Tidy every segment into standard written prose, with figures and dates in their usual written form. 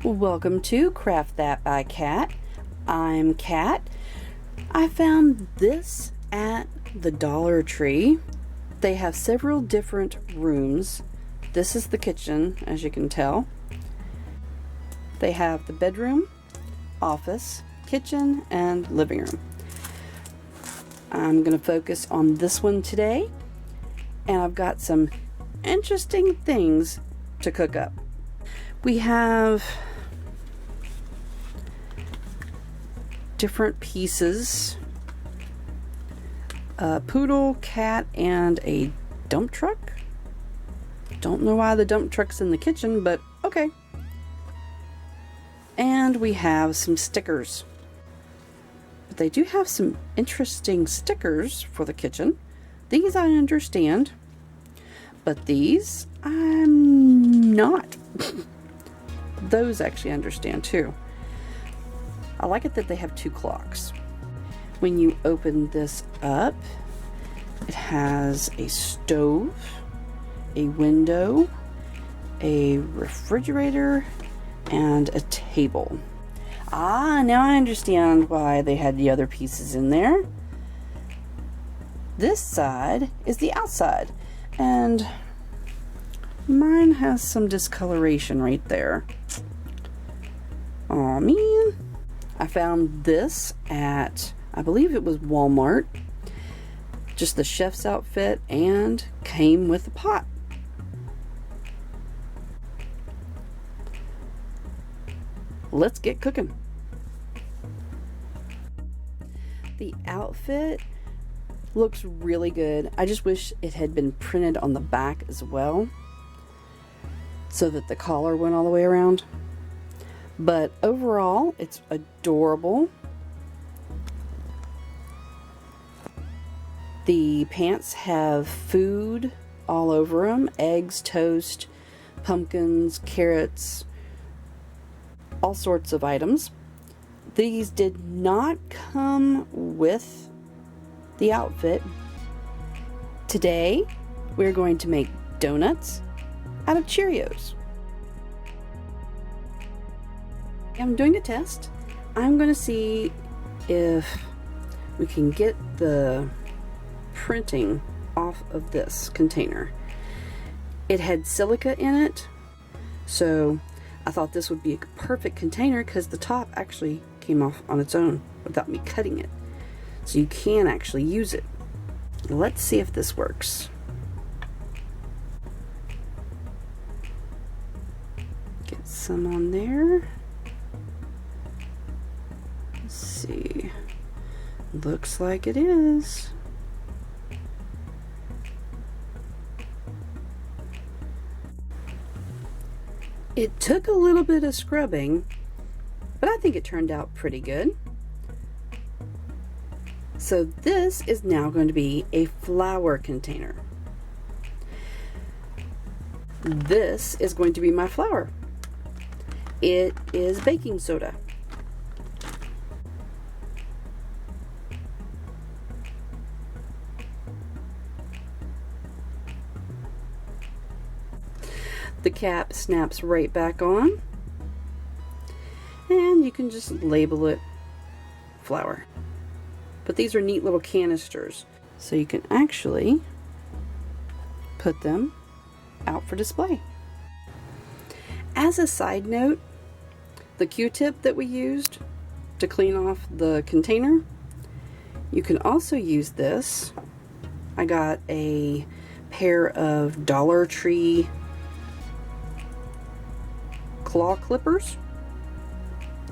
Welcome to Craft That by Kat. I'm Kat. I found this at the Dollar Tree. They have several different rooms. This is the kitchen, as you can tell. They have the bedroom, office, kitchen, and living room. I'm going to focus on this one today, and I've got some interesting things to cook up. We have different pieces, a poodle, cat, and a dump truck. Don't know why the dump truck's in the kitchen, but okay. And we have some stickers. But they do have some interesting stickers for the kitchen. These I understand, but these I'm not. Those actually understand too. I like it that they have two clocks. When you open this up, it has a stove, a window, a refrigerator, and a table. Ah, now I understand why they had the other pieces in there. This side is the outside, and mine has some discoloration right there. Aw, man. I found this at, I believe it was Walmart. Just the chef's outfit, and came with a pot. Let's get cooking. The outfit looks really good. I just wish it had been printed on the back as well, so that the collar went all the way around. But overall, it's adorable. The pants have food all over them: eggs, toast, pumpkins, carrots, all sorts of items. These did not come with the outfit. Today, we're going to make donuts out of Cheerios. I'm doing a test. I'm going to see if we can get the printing off of this container. It had silica in it, so I thought this would be a perfect container because the top actually came off on its own without me cutting it. So you can actually use it. Let's see if this works. Get some on there. Let's see. Looks like it is. It took a little bit of scrubbing, but I think it turned out pretty good. So this is now going to be a flour container. This is going to be my flour. It is baking soda. The cap snaps right back on, and you can just label it flour. But these are neat little canisters, so you can actually put them out for display. As a side note, the Q-tip that we used to clean off the container, you can also use this. I got a pair of Dollar Tree claw clippers.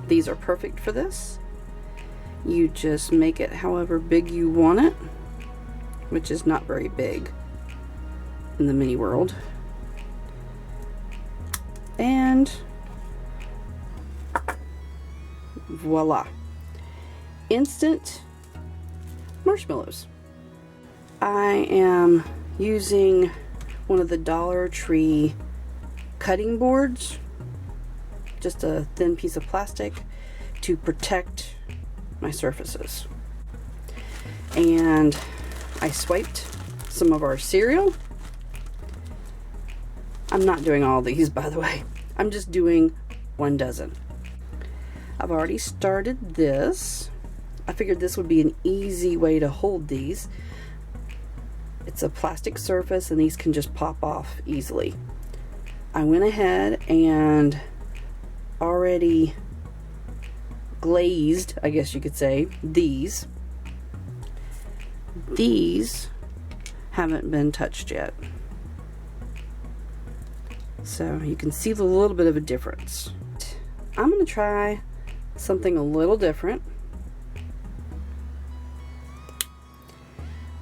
These are perfect for this. You just make it however big you want it, which is not very big in the mini world. And voila. Instant marshmallows. I am using one of the Dollar Tree cutting boards, just a thin piece of plastic to protect my surfaces. And I swiped some of our cereal. I'm not doing all these, by the way. I'm just doing one doesn't. I've already started this. I figured this would be an easy way to hold these. It's a plastic surface and these can just pop off easily. I went ahead and already glazed, I guess you could say, these. These haven't been touched yet. So you can see a little bit of a difference. I'm going to try something a little different.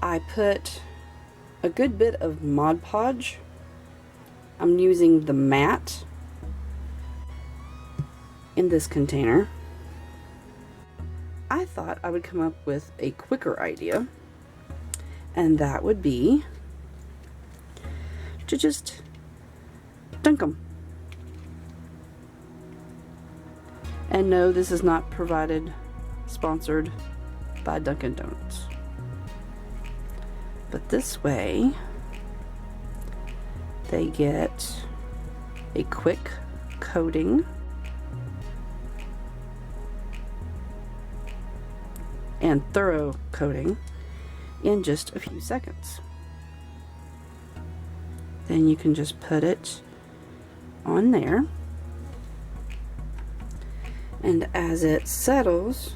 I put a good bit of Mod Podge. I'm using the matte in this container. I thought I would come up with a quicker idea, and that would be to just dunk them. And no, this is not sponsored by Dunkin' Donuts. But this way, they get a quick coating and thorough coating in just a few seconds. Then you can just put it on there, and as it settles,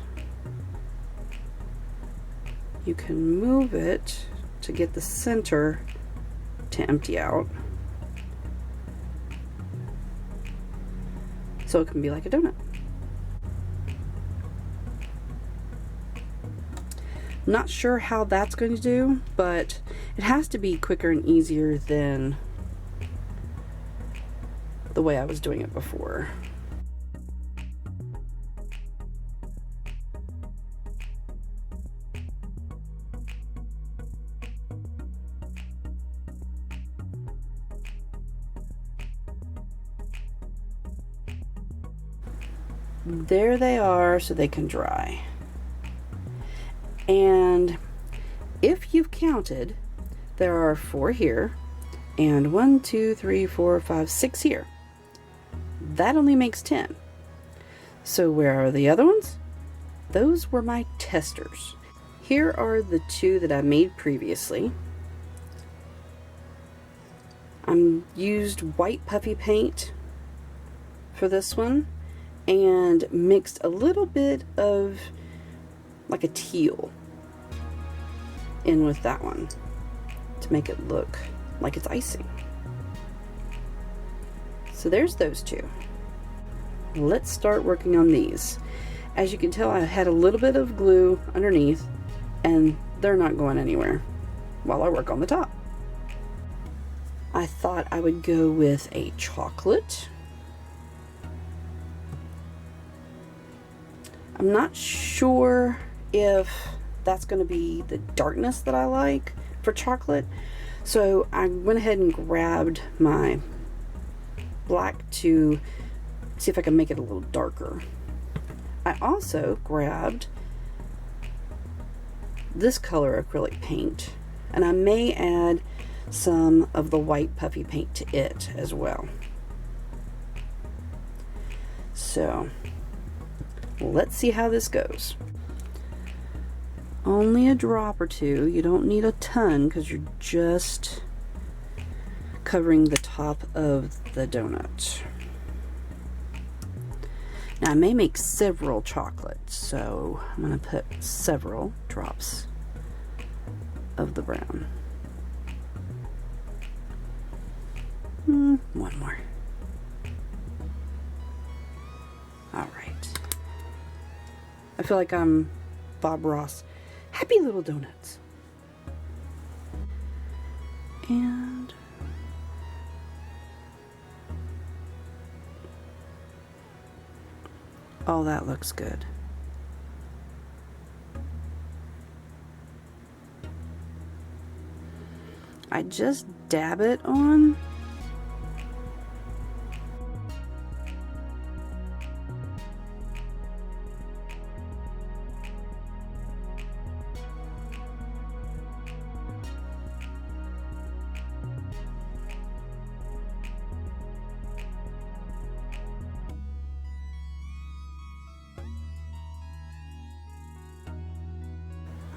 you can move it to get the center to empty out, so it can be like a donut. Not sure how that's going to do, but it has to be quicker and easier than the way I was doing it before. There they are, so they can dry. And if you've counted, there are 4 here, and 1, 2, 3, 4, 5, 6 here. That only makes 10. So where are the other ones? Those were my testers. Here are the 2 that I made previously. I used white puffy paint for this one, and mixed a little bit of like a teal in with that one to make it look like it's icing. So there's those 2. Let's start working on these. As you can tell, I had a little bit of glue underneath, and they're not going anywhere while I work on the top. I thought I would go with a chocolate. I'm not sure if that's going to be the darkness that I like for chocolate, so I went ahead and grabbed my black to see if I can make it a little darker. I also grabbed this color acrylic paint, and I may add some of the white puffy paint to it as well. So let's see how this goes. Only a drop or 2. You don't need a ton because you're just covering the top of the donut. Now I may make several chocolates, so I'm going to put several drops of the brown. One more. Alright. I feel like I'm Bob Ross. Happy little donuts. And oh, that looks good. I just dab it on.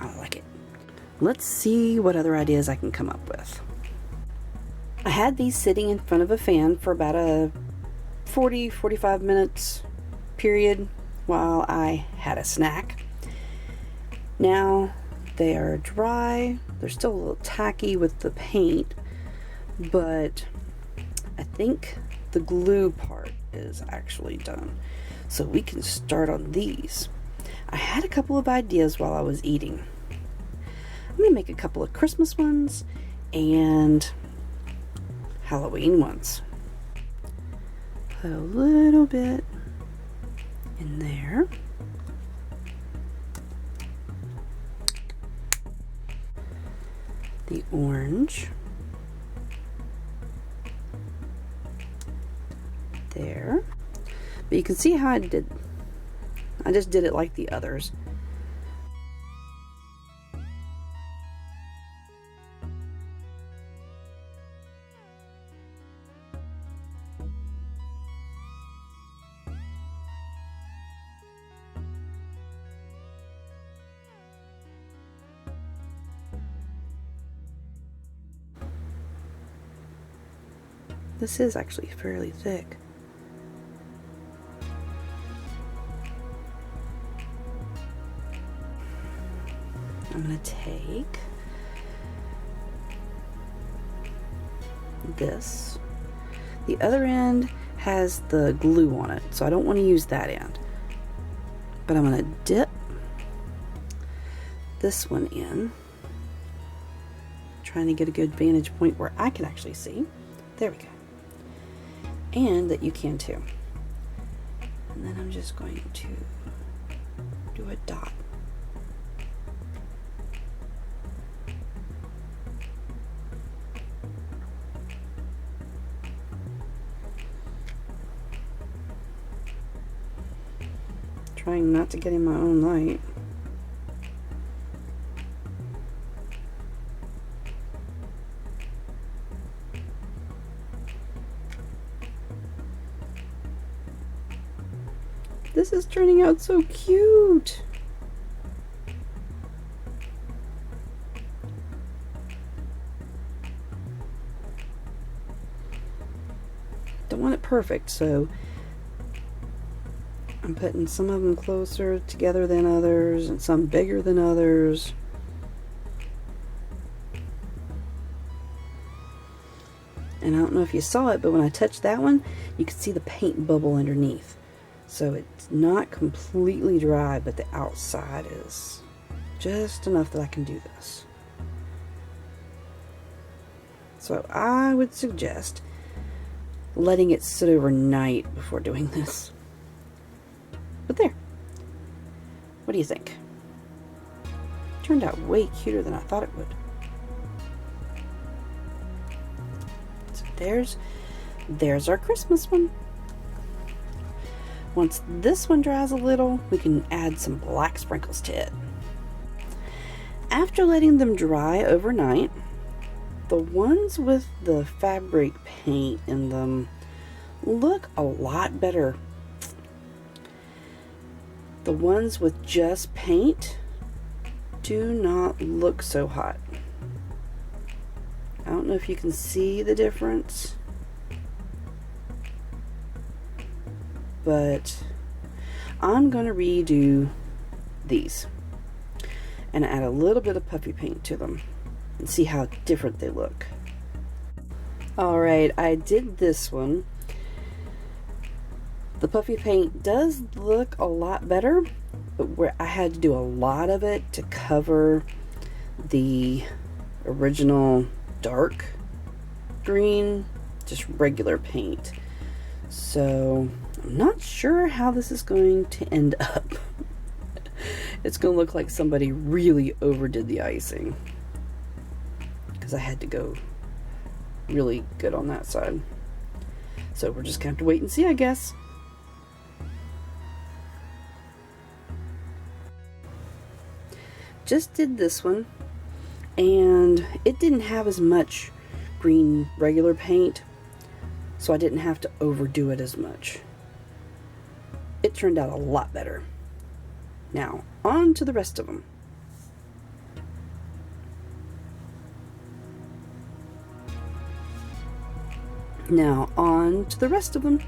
I like it. Let's see what other ideas I can come up with. I had these sitting in front of a fan for about a 40-45 minutes period while I had a snack. Now they are dry. They're still a little tacky with the paint, but I think the glue part is actually done. So we can start on these. I had a couple of ideas while I was eating. I'm going to make a couple of Christmas ones and Halloween ones. Put a little bit in there. The orange. There. But you can see how I just did it like the others. This is actually fairly thick. I'm going to take this. The other end has the glue on it, so I don't want to use that end. But I'm going to dip this one in, trying to get a good vantage point where I can actually see. There we go. And that you can too. And then I'm just going to do a dot. Trying not to get in my own light. This is turning out so cute. Don't want it perfect, so I'm putting some of them closer together than others and some bigger than others. And I don't know if you saw it, but when I touched that one, you could see the paint bubble underneath. So it's not completely dry, but the outside is just enough that I can do this. So I would suggest letting it sit overnight before doing this. But there. What do you think? Turned out way cuter than I thought it would. So there's our Christmas one. Once this one dries a little, we can add some black sprinkles to it. After letting them dry overnight, the ones with the fabric paint in them look a lot better. The ones with just paint do not look so hot. I don't know if you can see the difference, but I'm going to redo these and add a little bit of puffy paint to them and see how different they look. Alright, I did this one. The puffy paint does look a lot better, but where I had to do a lot of it to cover the original dark green, just regular paint. So I'm not sure how this is going to end up. It's going to look like somebody really overdid the icing, because I had to go really good on that side. So we're just going to have to wait and see, I guess. Just did this one, and it didn't have as much green regular paint, so I didn't have to overdo it as much. It turned out a lot better. Now, on to the rest of them. Now on to the rest of them.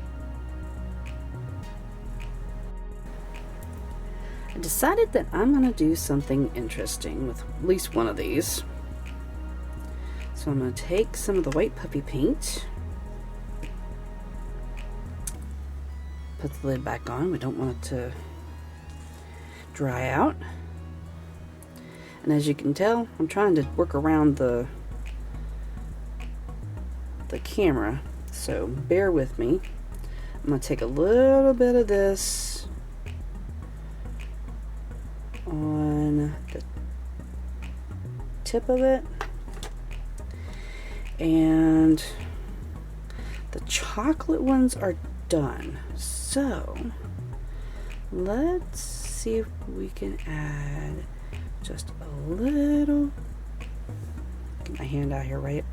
I decided that I'm going to do something interesting with at least one of these. So I'm going to take some of the white puppy paint, put the lid back on. We don't want it to dry out. And as you can tell, I'm trying to work around the camera, so bear with me. I'm going to take a little bit of this on the tip of it, and the chocolate ones are done. So let's see if we can add just a little, get my hand out here, right?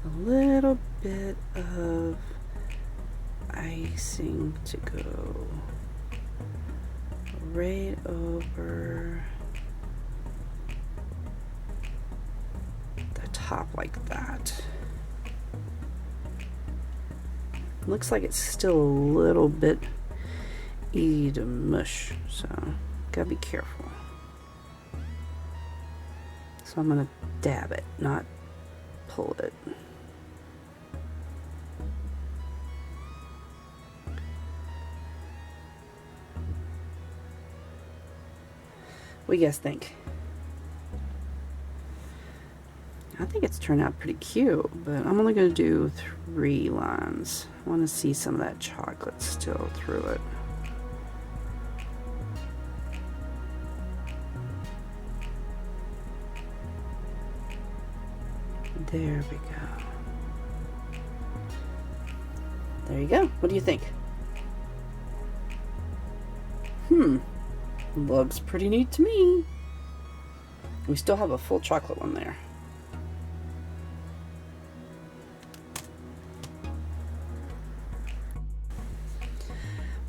A little bit of icing to go right over the top like that. Looks like it's still a little bit easy to mush, so gotta be careful. So I'm gonna dab it, not pull it. What do you guys think? I think it's turned out pretty cute, but I'm only going to do 3 lines. I want to see some of that chocolate still through it. There we go. There you go. What do you think? Looks pretty neat to me. We still have a full chocolate one there.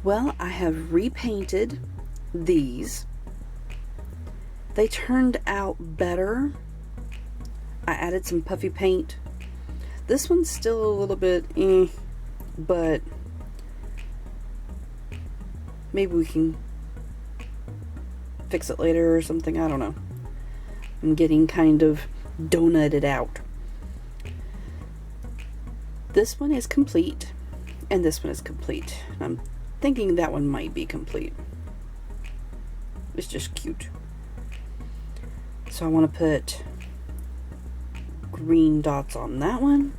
Well, I have repainted these. They turned out better. I added some puffy paint. This one's still a little bit but maybe we can fix it later or something. I don't know. I'm getting kind of donutted out. This one is complete, and this one is complete. I'm thinking that one might be complete. It's just cute. So I want to put green dots on that one,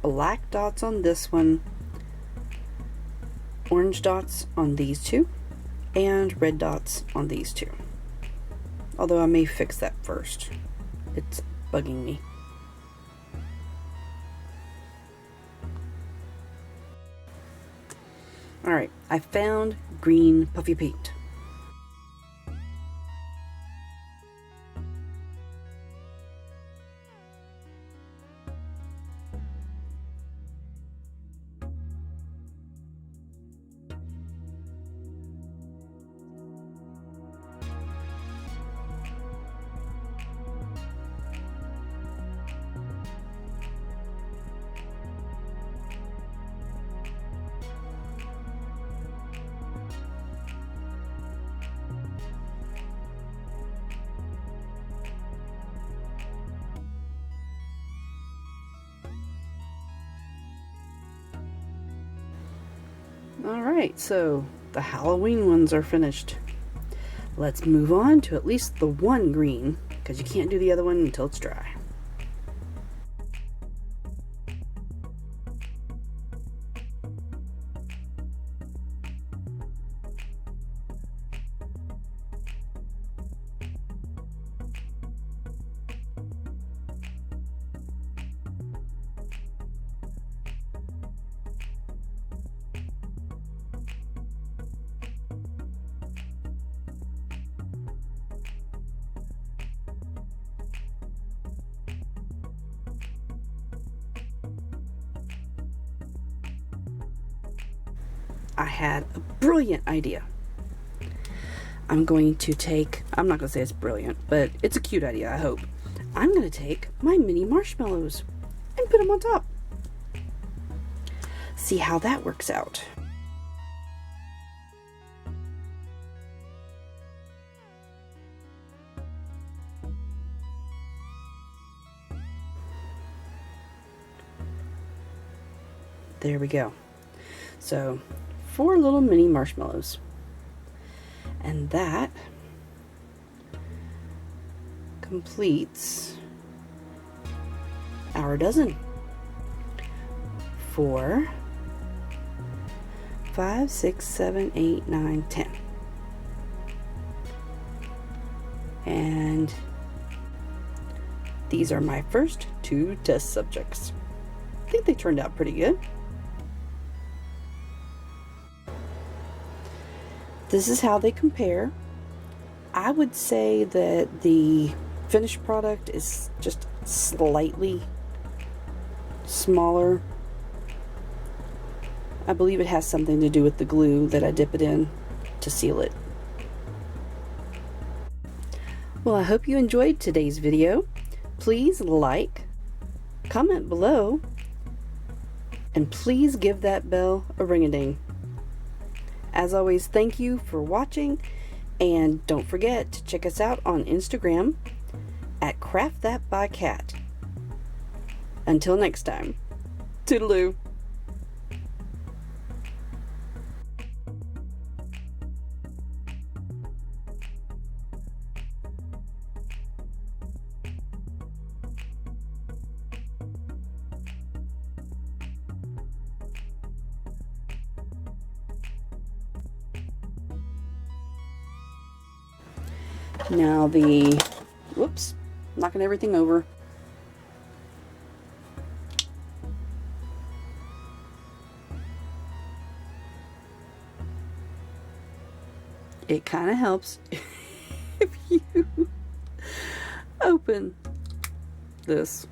black dots on this one, orange dots on these two, and red dots on these two. Although I may fix that first. It's bugging me. Alright, I found green puffy paint. Alright, so the Halloween ones are finished. Let's move on to at least the one green, because you can't do the other one until it's dry. I had a brilliant idea. I'm going to take, I'm not going to say it's brilliant, but it's a cute idea, I hope. I'm going to take my mini marshmallows and put them on top. see how that works out. There we go. So 4 little mini marshmallows. And that completes our dozen. 4, 5, 6, 7, 8, 9, 10. And these are my first 2 test subjects. I think they turned out pretty good. This is how they compare. I would say that the finished product is just slightly smaller. I believe it has something to do with the glue that I dip it in to seal it. Well, I hope you enjoyed today's video. Please like, comment below, and please give that bell a ring-a-ding. As always, thank you for watching, and don't forget to check us out on Instagram at CraftThatByCat. Until next time, toodaloo. Now whoops, knocking everything over. It kind of helps if you open this.